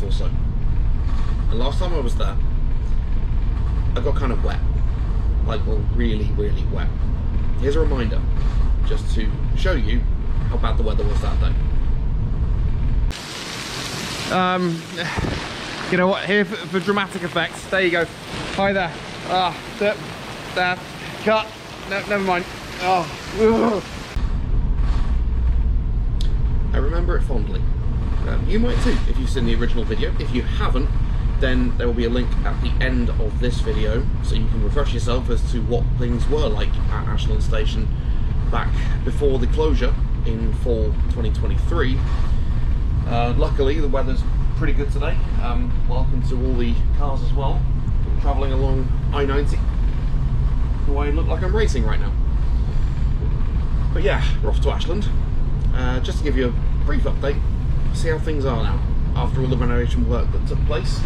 or so. And last time I was there, I got kind of wet. Like, well, really, really wet. Here's a reminder, just to show you how bad the weather was that day. You know what, here for dramatic effects, there you go. Hi there. There, cut. No, never mind. Oh. I remember it fondly. You might too, if you've seen the original video. If you haven't, then there will be a link at the end of this video, so you can refresh yourself as to what things were like at Ashland Station back before the closure in fall 2023. Luckily, the weather's pretty good today. Welcome to all the cars as well, travelling along I-90. Do I look like I'm racing right now? But yeah, we're off to Ashland. Just to give you a brief update, see how things are now after all the renovation work that took place.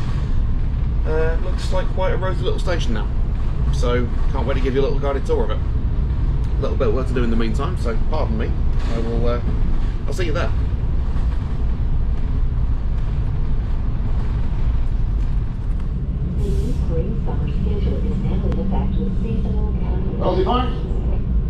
Looks like quite a rosy little station now, so can't wait to give you a little guided tour of it. A little bit of work to do in the meantime, so pardon me. I'll see you there. I'll be fine.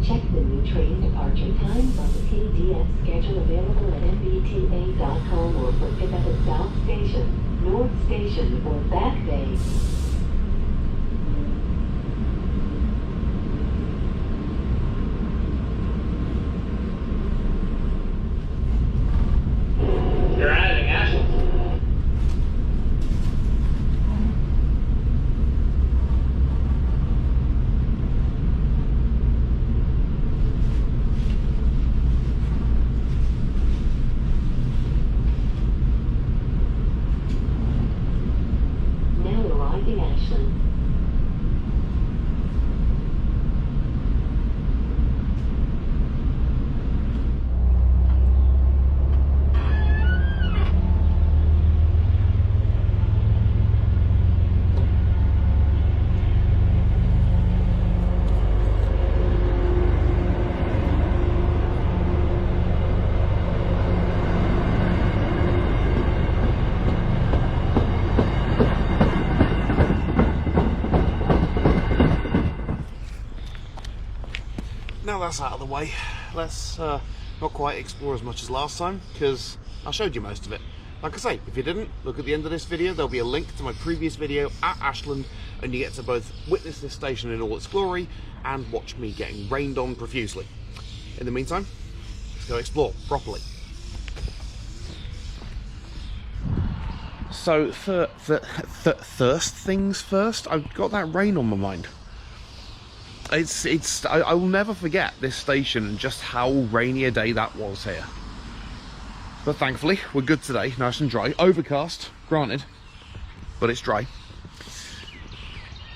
Check the new train departure times on the PDF schedule available at mbta.com or for pickup at South Station, North Station, or Back Bay. You're adding Ashland. Now that's out of the way, let's not quite explore as much as last time, because I showed you most of it. Like I say, if you didn't, look at the end of this video, there'll be a link to my previous video at Ashland, and you get to both witness this station in all its glory and watch me getting rained on profusely. In the meantime, let's go explore properly. So, first things first, I've got that rain on my mind. I will never forget this station and just how rainy a day that was here. But thankfully, we're good today, nice and dry. Overcast, granted, but it's dry.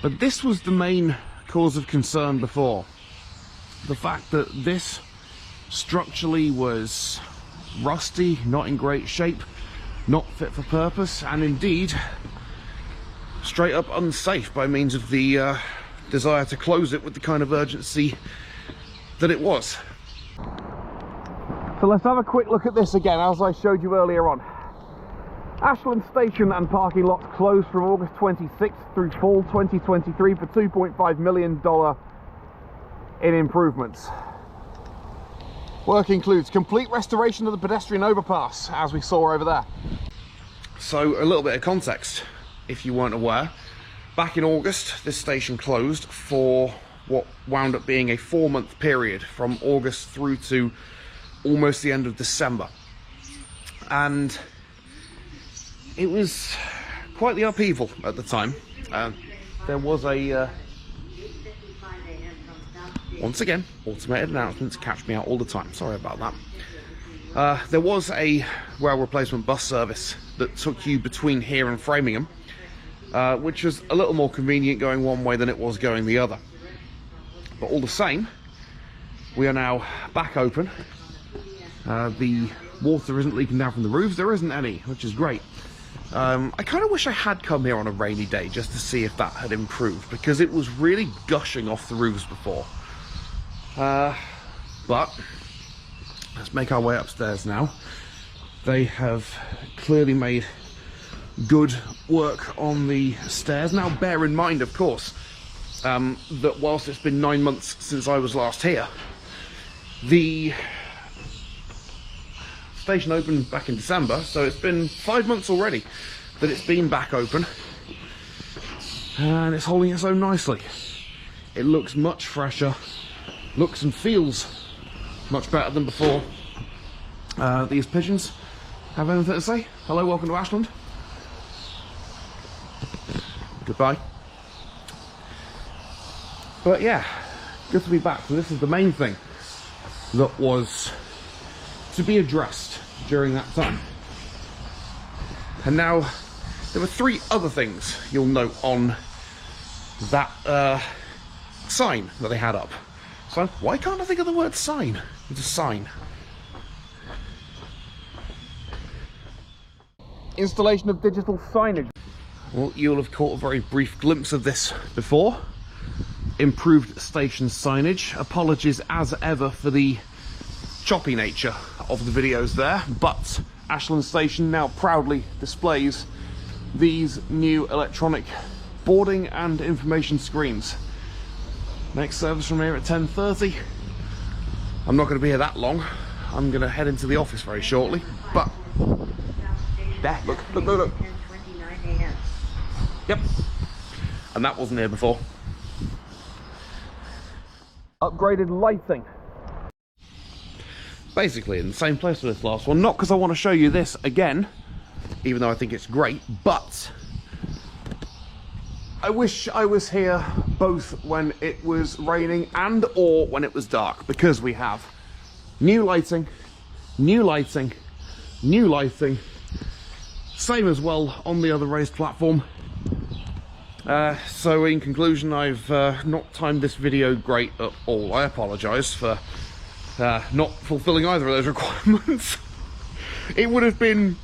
But this was the main cause of concern before. The fact that this structurally was rusty, not in great shape, not fit for purpose, and indeed, straight up unsafe by means of the desire to close it with the kind of urgency that it was. So let's have a quick look at this again, as I showed you earlier on. Ashland Station and parking lots closed from August 26th through fall 2023 for $2.5 million in improvements. Work includes complete restoration of the pedestrian overpass, as we saw over there. So a little bit of context, if you weren't aware. Back in August, this station closed for what wound up being a 4-month period from August through to almost the end of December. And it was quite the upheaval at the time. There was a, once again, automated announcements catch me out all the time, sorry about that. There was a rail replacement bus service that took you between here and Framingham, which was a little more convenient going one way than it was going the other. But all the same, we are now back open. The water isn't leaking down from the roofs, there isn't any, which is great. I kind of wish I had come here on a rainy day just to see if that had improved, because it was really gushing off the roofs before. But let's make our way upstairs now. They have clearly made good work on the stairs. Now bear in mind, of course, that whilst it's been 9 months since I was last here, the station opened back in December, so it's been 5 months already that it's been back open, and it's holding its own nicely. It looks much fresher, looks and feels much better than before. These pigeons have anything to say? Hello, welcome to Ashland. Goodbye. But yeah, good to be back. So this is the main thing that was to be addressed during that time. And now there were 3 other things you'll note on that sign that they had up. So why can't I think of the word sign? It's a sign. Installation of digital signage. Well, you'll have caught a very brief glimpse of this before. Improved station signage. Apologies as ever for the choppy nature of the videos there, but Ashland Station now proudly displays these new electronic boarding and information screens. Next service from here at 10:30. I'm not going to be here that long. I'm going to head into the office very shortly, but there, look. Yep, and that wasn't here before. Upgraded lighting. Basically in the same place for this last one, not because I want to show you this again, even though I think it's great, but I wish I was here both when it was raining and or when it was dark, because we have new lighting, same as well on the other raised platform. So in conclusion, I've not timed this video great at all. I apologise for not fulfilling either of those requirements. It would have been,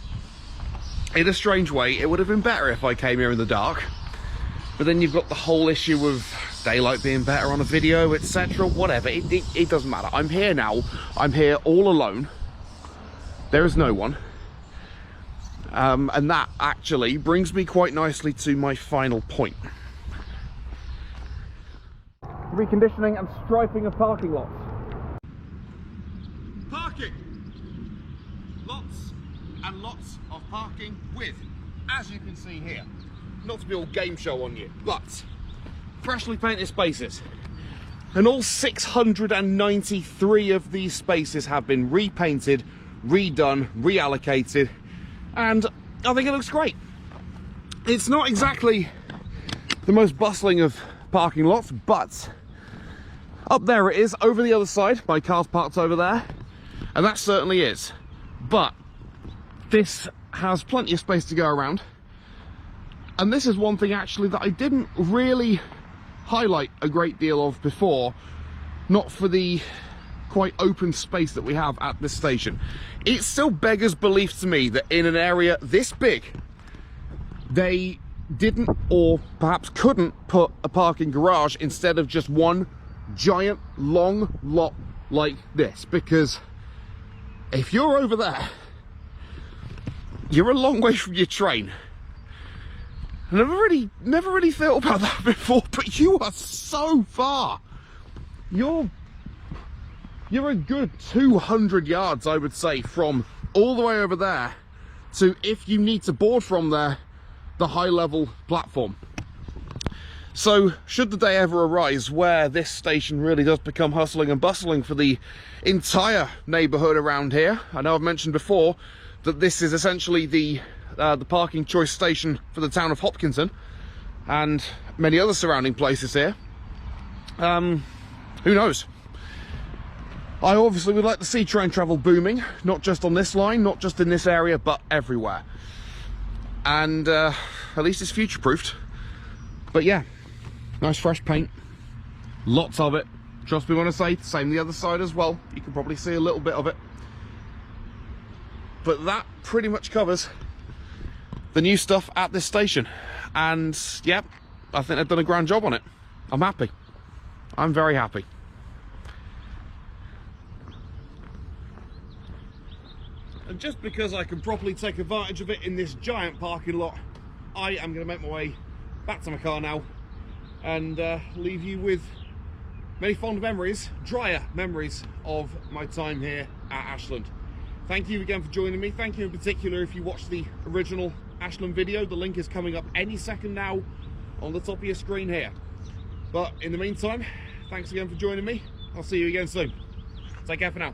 in a strange way, it would have been better if I came here in the dark. But then you've got the whole issue of daylight being better on a video, etc. Whatever, it doesn't matter. I'm here now. I'm here all alone. There is no one. And that actually brings me quite nicely to my final point. Reconditioning and striping of parking lots. Parking! Lots and lots of parking with, as you can see here, not to be all game show on you, but freshly painted spaces. And all 693 of these spaces have been repainted, redone, reallocated, and I think it looks great. It's not exactly the most bustling of parking lots, but up there it is, over the other side. My car's parked over there, and that certainly is. But this has plenty of space to go around. And this is one thing actually that I didn't really highlight a great deal of before, not for the quite open space that we have at this station. It still beggars belief to me that in an area this big, they didn't, or perhaps couldn't, put a parking garage instead of just one giant long lot like this. Because if you're over there, you're a long way from your train. I never really thought about that before, but you are so far. You're a good 200 yards, I would say, from all the way over there to, if you need to board from there, the high level platform. So should the day ever arise where this station really does become hustling and bustling for the entire neighbourhood around here, I know I've mentioned before that this is essentially the parking choice station for the town of Hopkinton and many other surrounding places here. Who knows? I obviously would like to see train travel booming, not just on this line, not just in this area, but everywhere. And at least it's future-proofed. But yeah, nice fresh paint, lots of it. Trust me when I say, same the other side as well. You can probably see a little bit of it. But that pretty much covers the new stuff at this station. And yeah, I think they've done a grand job on it. I'm happy. I'm very happy. And just because I can properly take advantage of it in this giant parking lot, I am going to make my way back to my car now and leave you with many fond memories, drier memories of my time here at Ashland. Thank you again for joining me. Thank you in particular if you watched the original Ashland video. The link is coming up any second now on the top of your screen here. But in the meantime, thanks again for joining me. I'll see you again soon. Take care for now.